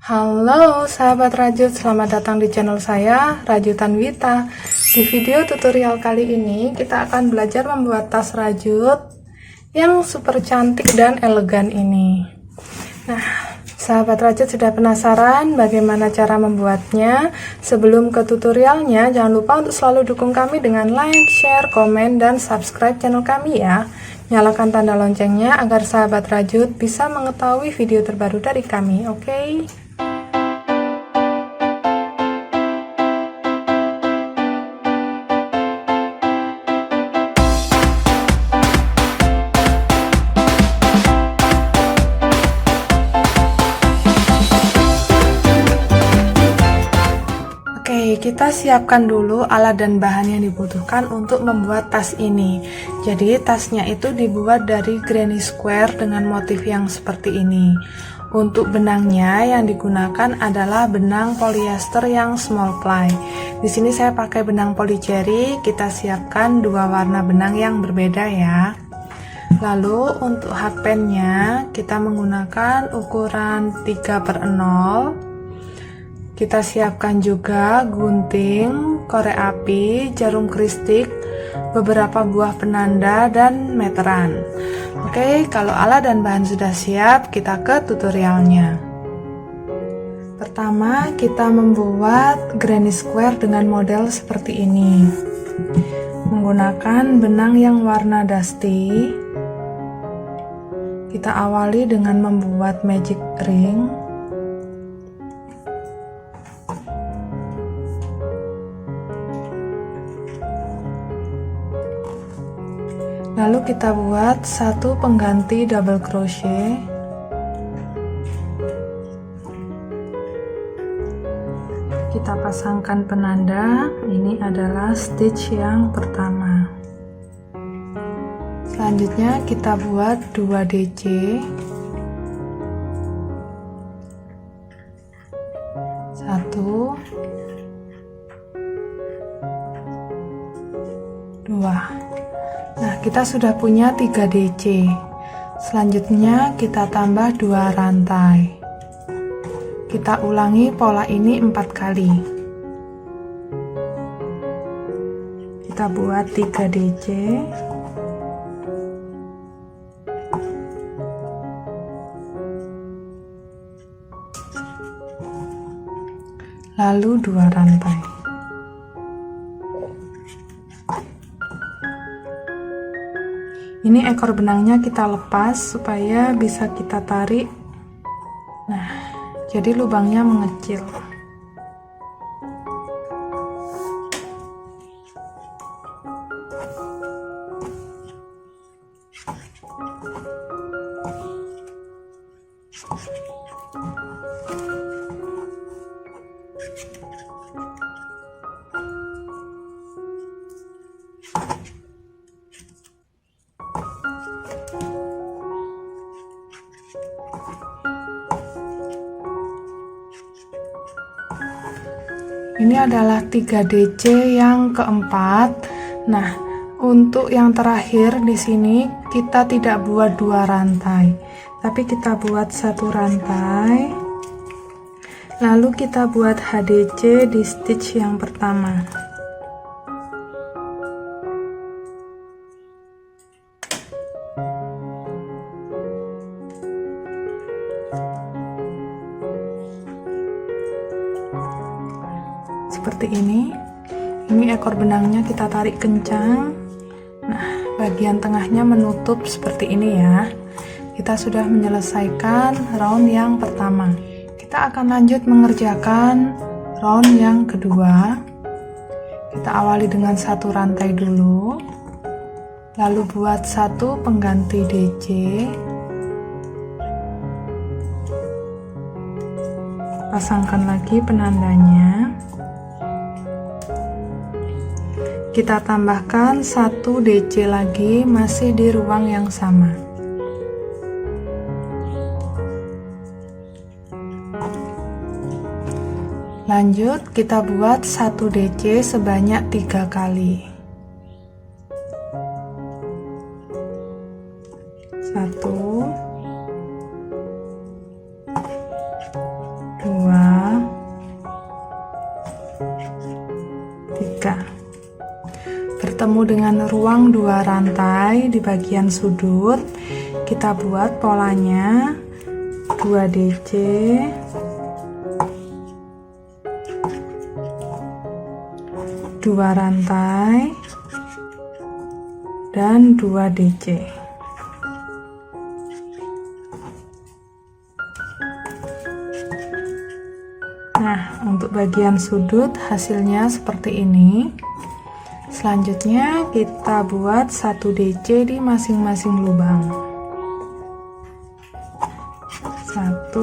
Halo sahabat rajut, selamat datang di channel saya, Rajutan Wita. Di video tutorial kali ini kita akan belajar membuat tas rajut yang super cantik dan elegan ini. Nah, sahabat rajut sudah penasaran bagaimana cara membuatnya? Sebelum ke tutorialnya, jangan lupa untuk selalu dukung kami dengan like, share, komen, dan subscribe channel kami ya. Nyalakan tanda loncengnya agar sahabat rajut bisa mengetahui video terbaru dari kami, oke? Oke, kita siapkan dulu alat dan bahan yang dibutuhkan untuk membuat tas ini. Jadi tasnya itu dibuat dari granny square dengan motif yang seperti ini. Untuk benangnya yang digunakan adalah benang polyester yang small ply. Di sini saya pakai benang polycherry. Kita siapkan dua warna benang yang berbeda ya. Lalu untuk hakpennya kita menggunakan ukuran 3/0. Kita siapkan juga gunting, korek api, jarum kristik, beberapa buah penanda, dan meteran. Oke, kalau alat dan bahan sudah siap, kita ke tutorialnya. Pertama, kita membuat granny square dengan model seperti ini. Menggunakan benang yang warna dusty, kita awali dengan membuat magic ring. Lalu kita buat satu pengganti double crochet. Kita pasangkan penanda. Ini adalah stitch yang pertama. Selanjutnya kita buat 2 DC. Satu, dua. Nah, kita sudah punya 3 DC. Selanjutnya kita tambah 2 rantai. Kita ulangi pola ini 4 kali. Kita buat 3 DC. Lalu 2 rantai. Ini ekor benangnya kita lepas supaya bisa kita tarik. Nah, jadi lubangnya mengecil. Ini adalah 3 DC yang keempat. Nah, untuk yang terakhir di sini kita tidak buat 2 rantai, tapi kita buat 1 rantai. Lalu kita buat HDC di stitch yang pertama. Seperti ini ekor benangnya kita tarik kencang. Nah, bagian tengahnya menutup seperti ini ya. Kita sudah menyelesaikan round yang pertama. Kita akan lanjut mengerjakan round yang kedua. Kita awali dengan 1 rantai dulu, lalu buat 1 pengganti DC. Pasangkan lagi penandanya. Kita tambahkan 1 DC lagi, masih di ruang yang sama. Lanjut, kita buat 1 DC sebanyak 3 kali. 1, 2, ketiga. Bertemu dengan ruang 2 rantai di bagian sudut, kita buat polanya 2 DC, 2 rantai, dan 2 DC. Nah, untuk bagian sudut hasilnya seperti ini. Selanjutnya kita buat 1 DC di masing-masing lubang. 1,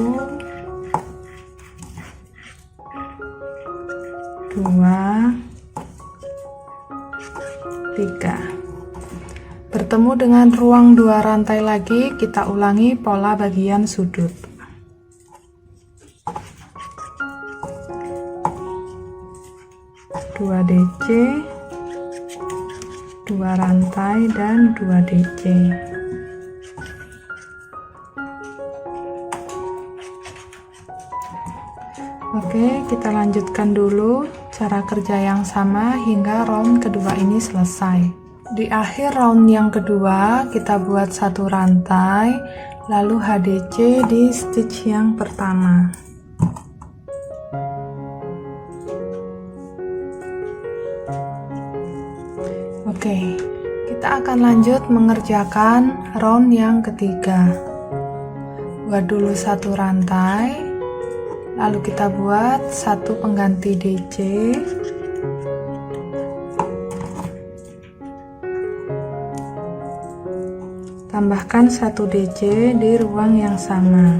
2, 3. Bertemu dengan ruang 2 rantai lagi, kita ulangi pola bagian sudut. 2 DC, 2 rantai, dan 2 DC. Oke, kita lanjutkan dulu cara kerja yang sama hingga round kedua ini selesai. Di akhir round yang kedua, kita buat 1 rantai, lalu HDC di stitch yang pertama. Oke, kita akan lanjut mengerjakan round yang ketiga. Buat dulu 1 rantai, lalu kita buat 1 pengganti DC, tambahkan 1 DC di ruang yang sama,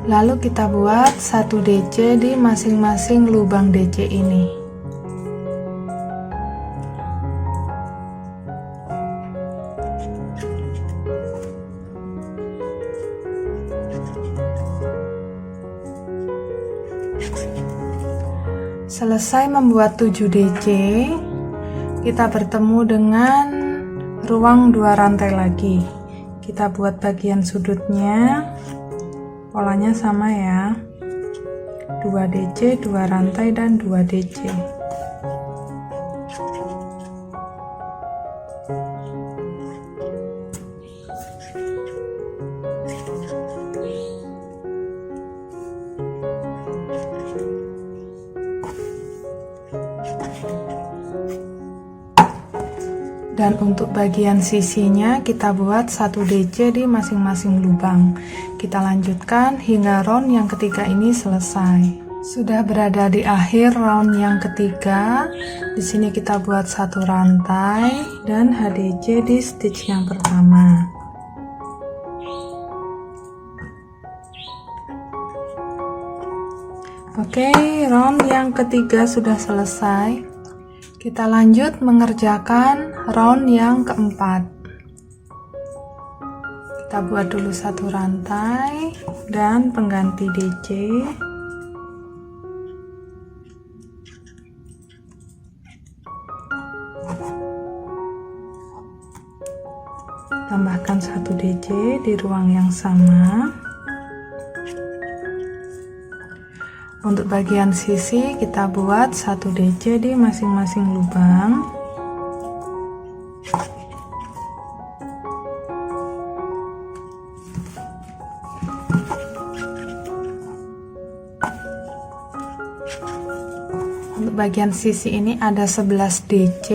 lalu kita buat 1 DC di masing-masing lubang DC ini. Selesai membuat 7 DC, kita bertemu dengan ruang 2 rantai lagi. Kita buat bagian sudutnya, polanya sama ya, 2 DC, 2 rantai, dan 2 DC. Dan untuk bagian sisinya kita buat 1 DC di masing-masing lubang. Kita lanjutkan hingga round yang ketiga ini selesai. Sudah berada di akhir round yang ketiga. Di sini kita buat 1 rantai dan HDC di stitch yang pertama. Oke, round yang ketiga sudah selesai. Kita lanjut mengerjakan round yang keempat. Kita buat dulu 1 rantai dan pengganti DC. Tambahkan 1 DC di ruang yang sama. Untuk bagian sisi kita buat 1 DC di masing-masing lubang. Untuk bagian sisi ini ada 11 DC.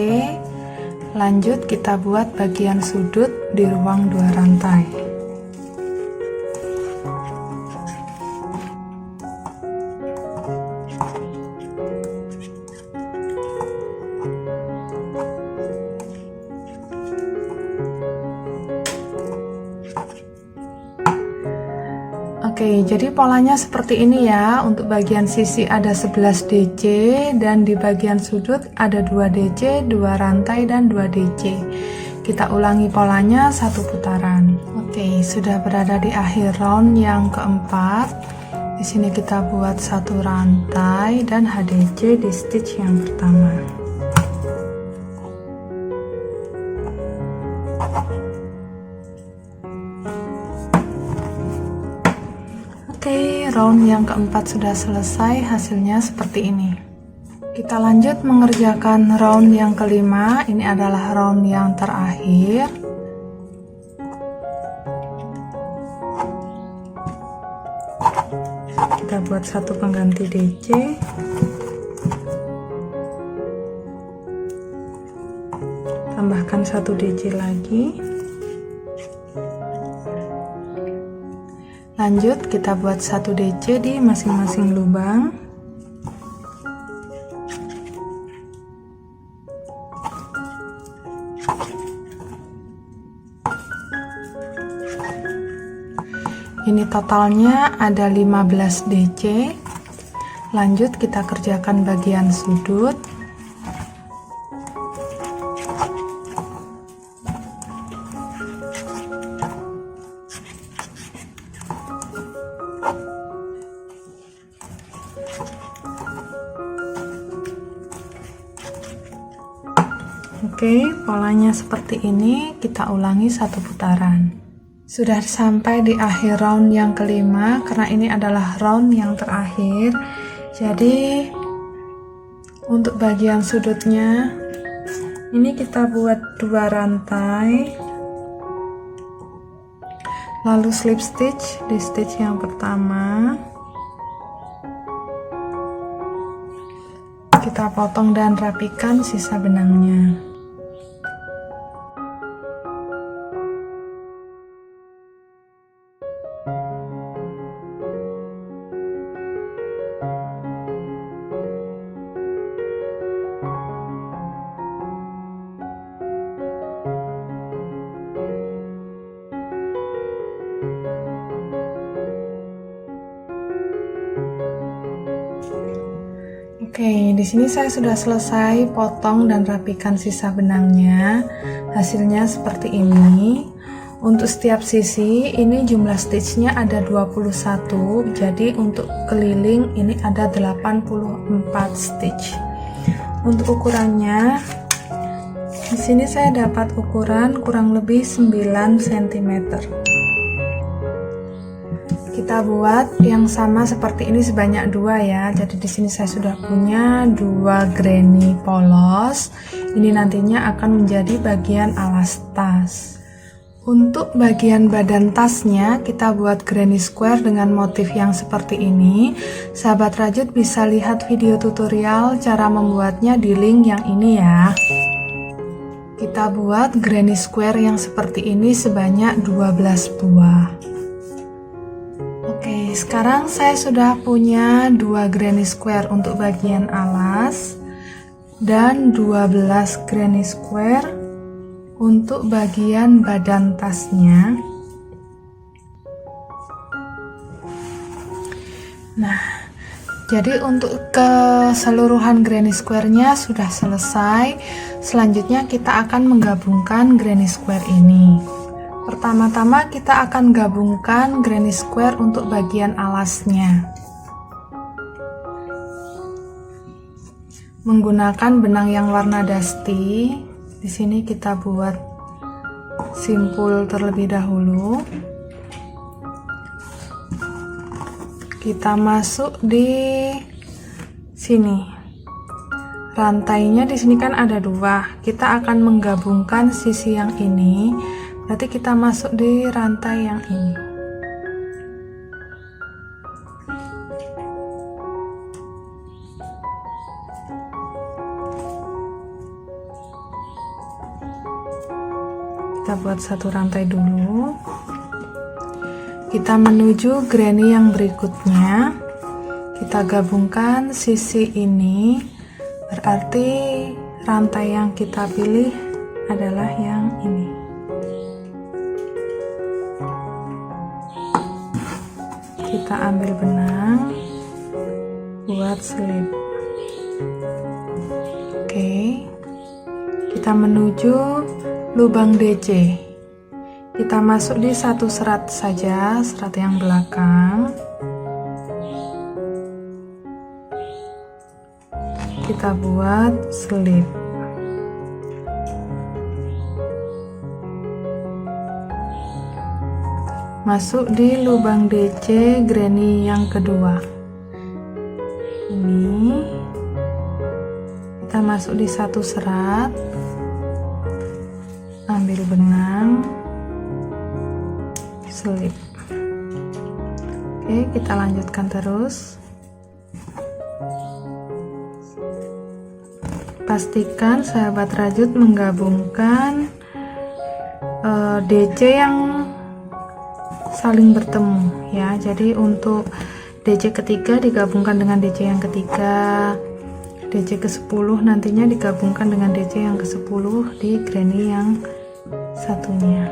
Lanjut kita buat bagian sudut di ruang 2 rantai. Oke, jadi polanya seperti ini ya. Untuk bagian sisi ada 11 DC dan di bagian sudut ada 2 DC, 2 rantai, dan 2 DC. Kita ulangi polanya 1 putaran. Oke, sudah berada di akhir round yang keempat. Di sini kita buat 1 rantai dan HDC di stitch yang pertama. Oke, round yang keempat sudah selesai, hasilnya seperti ini. Kita lanjut mengerjakan round yang kelima. Ini adalah round yang terakhir. Kita buat satu pengganti DC. Tambahkan satu DC lagi. Lanjut kita buat satu DC di masing-masing lubang. Ini totalnya ada 15 DC. Lanjut kita kerjakan bagian sudut. Oke, polanya seperti ini, kita ulangi satu putaran. Sudah sampai di akhir round yang kelima, karena ini adalah round yang terakhir. Jadi untuk bagian sudutnya ini kita buat 2 rantai, lalu slip stitch di stitch yang pertama. Kita potong dan rapikan sisa benangnya. Oke, di sini saya sudah selesai potong dan rapikan sisa benangnya. Hasilnya seperti ini. Untuk setiap sisi ini jumlah stitchnya ada 21. Jadi untuk keliling ini ada 84 stitch. Untuk ukurannya di sini saya dapat ukuran kurang lebih 9 cm. Kita buat yang sama seperti ini sebanyak 2 ya. Jadi di sini saya sudah punya 2 granny polos. Ini nantinya akan menjadi bagian alas tas. Untuk bagian badan tasnya kita buat granny square dengan motif yang seperti ini. Sahabat rajut bisa lihat video tutorial cara membuatnya di link yang ini ya. Kita buat granny square yang seperti ini sebanyak 12 buah. Oke, sekarang saya sudah punya 2 granny square untuk bagian alas dan 12 granny square untuk bagian badan tasnya. Nah, jadi untuk keseluruhan granny square-nya sudah selesai. Selanjutnya kita akan menggabungkan granny square ini. Pertama-tama kita akan gabungkan granny square untuk bagian alasnya. Menggunakan benang yang warna dusty. Di sini kita buat simpul terlebih dahulu. Kita masuk di sini. Rantainya di sini kan ada 2. Kita akan menggabungkan sisi yang ini. Berarti kita masuk di rantai yang ini. Kita buat satu rantai dulu. Kita menuju granny yang berikutnya. Kita gabungkan sisi ini. Berarti rantai yang kita pilih adalah yang ini. Kita ambil benang buat slip. Oke, kita menuju lubang DC. Kita masuk di satu serat saja, serat yang belakang. Kita buat slip. Masuk di lubang DC granny yang kedua. Ini kita masuk di satu serat, ambil benang, selip. Oke, kita lanjutkan terus. Pastikan sahabat rajut menggabungkan DC yang saling bertemu ya. Jadi untuk DC ketiga digabungkan dengan DC yang ketiga, DC ke-10 nantinya digabungkan dengan DC yang ke-10 di granny yang satunya.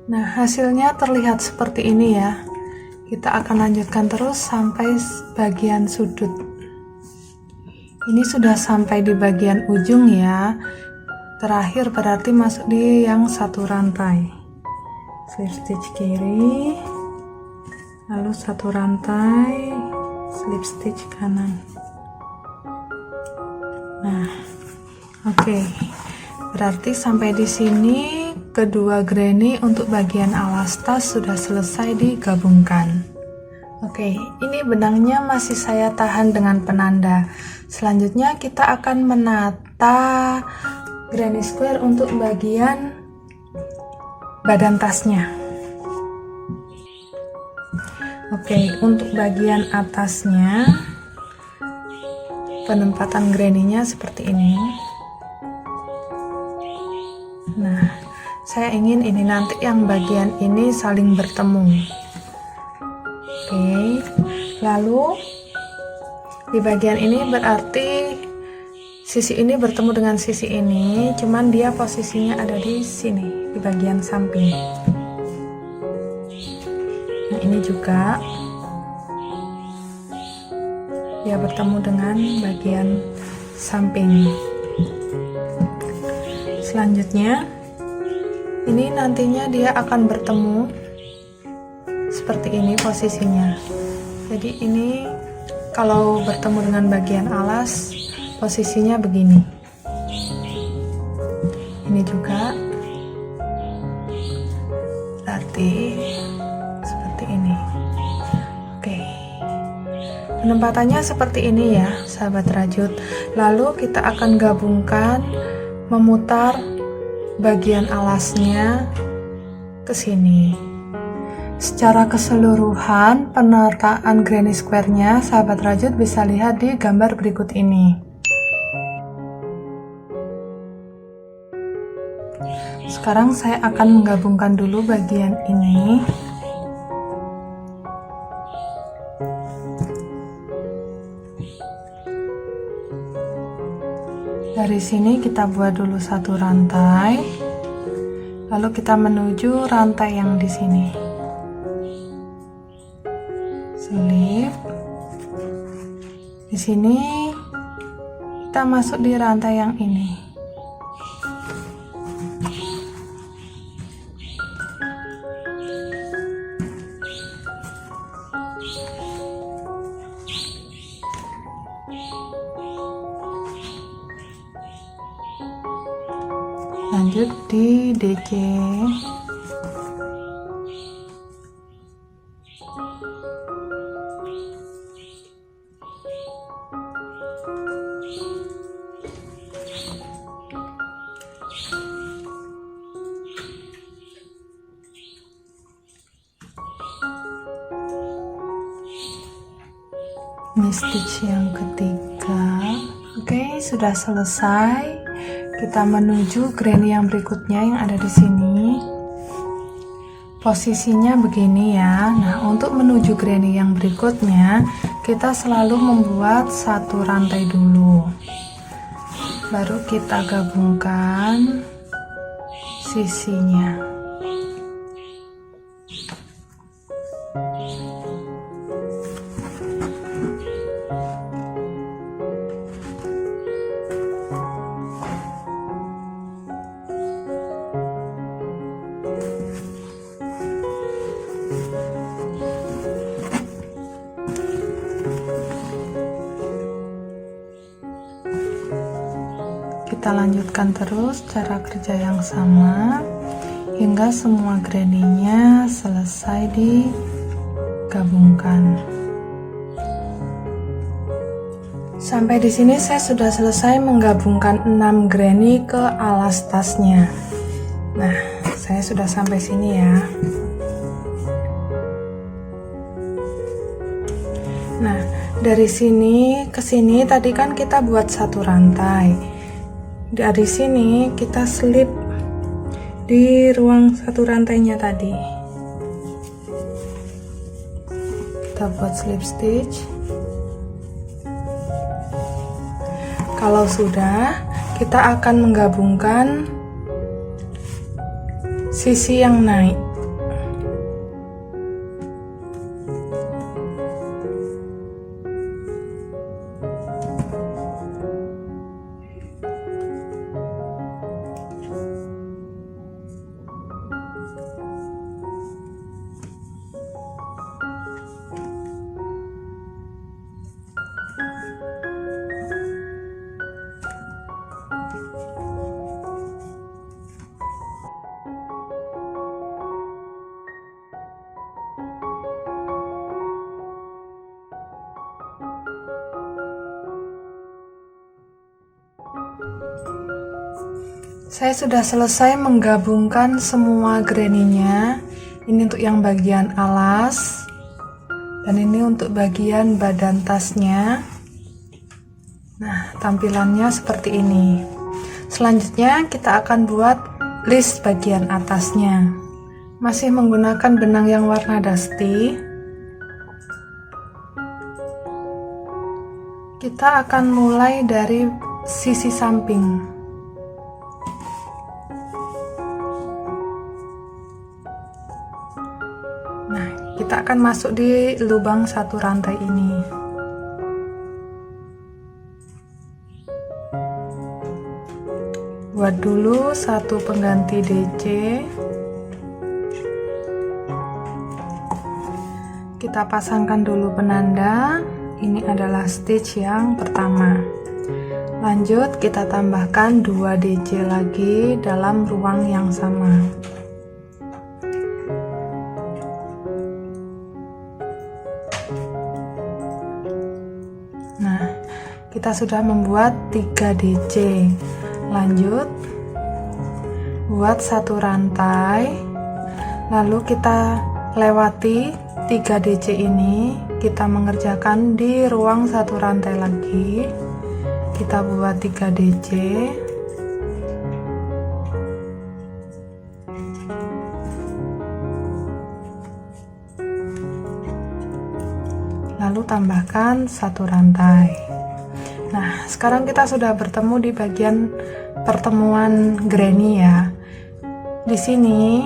Nah, hasilnya terlihat seperti ini ya. Kita akan lanjutkan terus sampai bagian sudut. Ini sudah sampai di bagian ujung ya. Terakhir berarti masuk di yang satu rantai. Slip stitch kiri, lalu satu rantai, slip stitch kanan. Nah, oke. Berarti sampai di sini kedua granny untuk bagian alas tas sudah selesai digabungkan. Oke, ini benangnya masih saya tahan dengan penanda. Selanjutnya kita akan menata granny square untuk bagian badan tasnya. Oke, untuk bagian atasnya penempatan granny-nya seperti ini. Nah, saya ingin ini nanti yang bagian ini saling bertemu. Oke, lalu di bagian ini berarti sisi ini bertemu dengan sisi ini, cuman dia posisinya ada di sini, di bagian samping. Nah, ini juga dia bertemu dengan bagian samping. Selanjutnya ini nantinya dia akan bertemu seperti ini posisinya. Jadi ini kalau bertemu dengan bagian alas posisinya begini. Ini juga berarti seperti ini. Oke, penempatannya seperti ini ya sahabat rajut. Lalu kita akan gabungkan, memutar bagian alasnya ke sini. Secara keseluruhan penataan granny square-nya sahabat rajut bisa lihat di gambar berikut ini. Sekarang saya akan menggabungkan dulu bagian ini. Dari sini kita buat dulu satu rantai, lalu kita menuju rantai yang di sini. Selip. Di sini kita masuk di rantai yang ini. Lanjut di DC. Ini stitch yang ketiga. Oke, sudah selesai. Kita menuju granny yang berikutnya yang ada di sini. Posisinya begini ya. Nah, untuk menuju granny yang berikutnya, kita selalu membuat satu rantai dulu. Baru kita gabungkan sisinya. Kita lanjutkan terus cara kerja yang sama hingga semua granny-nya selesai digabungkan. Sampai di sini saya sudah selesai menggabungkan 6 granny ke alas tasnya. Nah, saya sudah sampai sini ya. Nah, dari sini ke sini tadi kan kita buat satu rantai. Dari sini kita slip di ruang satu rantainya tadi. Kita buat slip stitch. Kalau sudah, kita akan menggabungkan sisi yang naik. Saya sudah selesai menggabungkan semua granny-nya. Ini untuk yang bagian alas, dan ini untuk bagian badan tasnya. Nah, tampilannya seperti ini. Selanjutnya kita akan buat list bagian atasnya. Masih menggunakan benang yang warna dusty. Kita akan mulai dari sisi samping. Kita akan masuk di lubang satu rantai ini. Buat dulu satu pengganti DC. Kita pasangkan dulu penanda. Ini adalah stitch yang pertama. Lanjut kita tambahkan 2 DC lagi dalam ruang yang sama. Kita sudah membuat 3 DC. Lanjut buat satu rantai, lalu kita lewati 3 DC ini, kita mengerjakan di ruang satu rantai lagi. Kita buat 3 DC. Lalu tambahkan satu rantai. Nah, sekarang kita sudah bertemu di bagian pertemuan granny ya. Di sini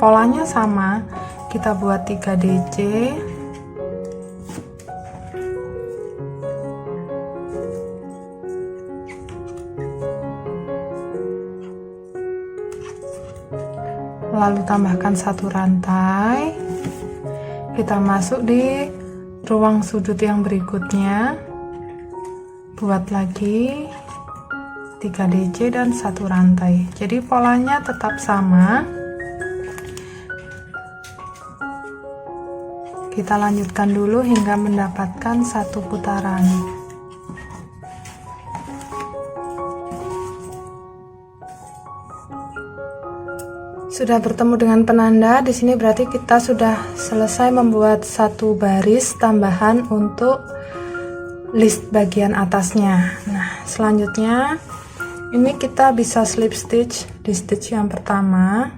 polanya sama, kita buat 3 DC. Lalu tambahkan satu rantai. Kita masuk di ruang sudut yang berikutnya. Buat lagi 3 DC dan satu rantai. Jadi polanya tetap sama. Kita lanjutkan dulu hingga mendapatkan satu putaran. Sudah bertemu dengan penanda, di sini berarti kita sudah selesai membuat satu baris tambahan untuk list bagian atasnya. Nah, selanjutnya ini kita bisa slip stitch di stitch yang pertama.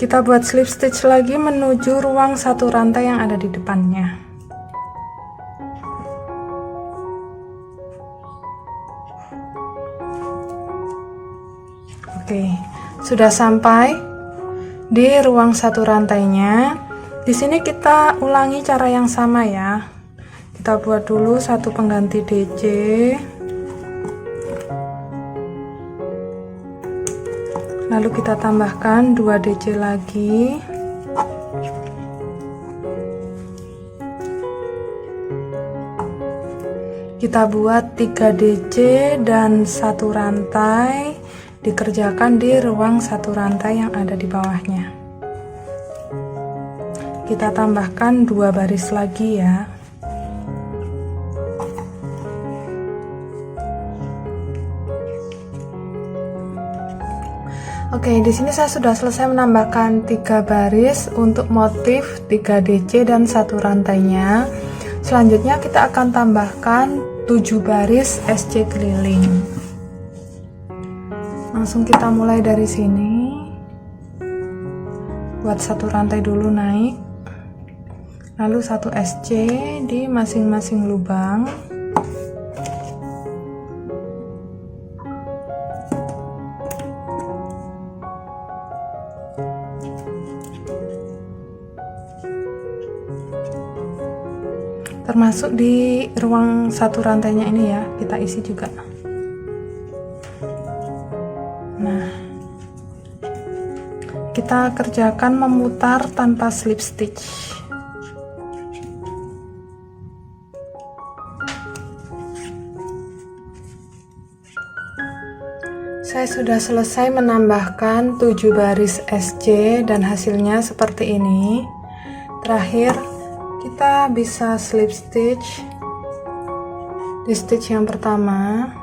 Kita buat slip stitch lagi menuju ruang satu rantai yang ada di depannya. Oke, sudah sampai di ruang satu rantainya. Di sini kita ulangi cara yang sama ya. Kita buat dulu satu pengganti DC. Lalu kita tambahkan 2 DC lagi. Kita buat 3 DC dan satu rantai dikerjakan di ruang satu rantai yang ada di bawahnya. Kita tambahkan 2 baris lagi ya. Oke, di sini saya sudah selesai menambahkan 3 baris untuk motif 3 DC dan 1 rantainya. Selanjutnya kita akan tambahkan 7 baris SC keliling. Langsung kita mulai dari sini. Buat 1 rantai dulu naik. Lalu 1 SC di masing-masing lubang. Termasuk di ruang 1 rantainya ini ya, kita isi juga. Nah, kita kerjakan memutar tanpa slip stitch. Saya sudah selesai menambahkan 7 baris SC dan hasilnya seperti ini. Terakhir kita bisa slip stitch di stitch yang pertama,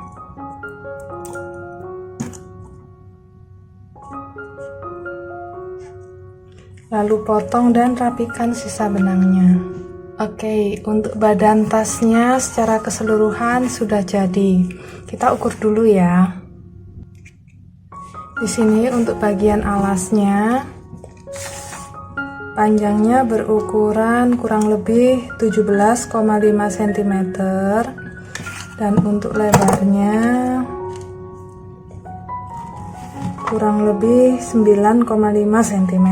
lalu potong dan rapikan sisa benangnya. Oke, untuk badan tasnya secara keseluruhan sudah jadi. Kita ukur dulu ya. Di sini untuk bagian alasnya, panjangnya berukuran kurang lebih 17,5 cm dan untuk lebarnya kurang lebih 9,5 cm.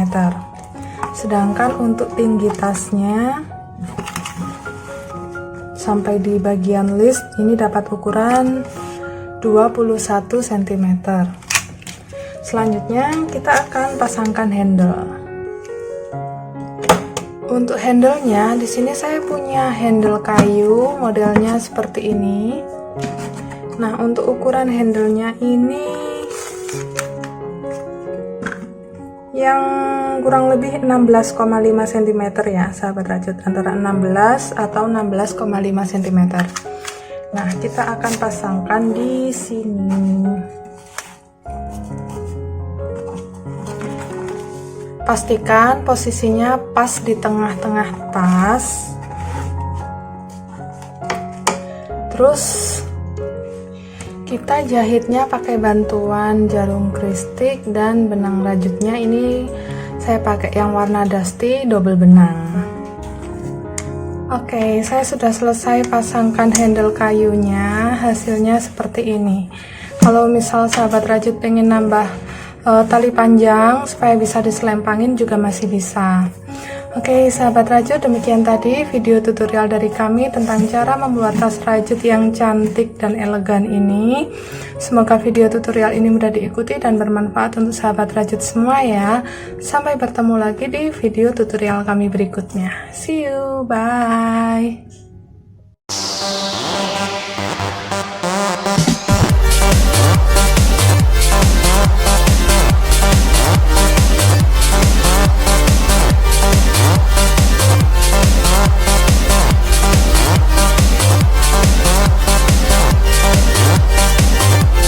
Sedangkan untuk tinggi tasnya sampai di bagian list ini dapat ukuran 21 cm. Selanjutnya kita akan pasangkan handle. Untuk handlenya di sini saya punya handle kayu modelnya seperti ini. Nah, untuk ukuran handlenya ini yang kurang lebih 16,5 cm ya sahabat rajut, antara 16 atau 16,5 cm. Nah, kita akan pasangkan di sini. Pastikan posisinya pas di tengah-tengah tas. Terus kita jahitnya pakai bantuan jarum kristik dan benang rajutnya ini saya pakai yang warna dusty double benang. Oke, saya sudah selesai pasangkan handle kayunya. Hasilnya seperti ini. Kalau misal sahabat rajut pengen nambah tali panjang supaya bisa diselempangin juga masih bisa. Oke sahabat rajut, demikian tadi video tutorial dari kami tentang cara membuat tas rajut yang cantik dan elegan ini. Semoga video tutorial ini mudah diikuti dan bermanfaat untuk sahabat rajut semua ya. Sampai bertemu lagi di video tutorial kami berikutnya. See you, bye.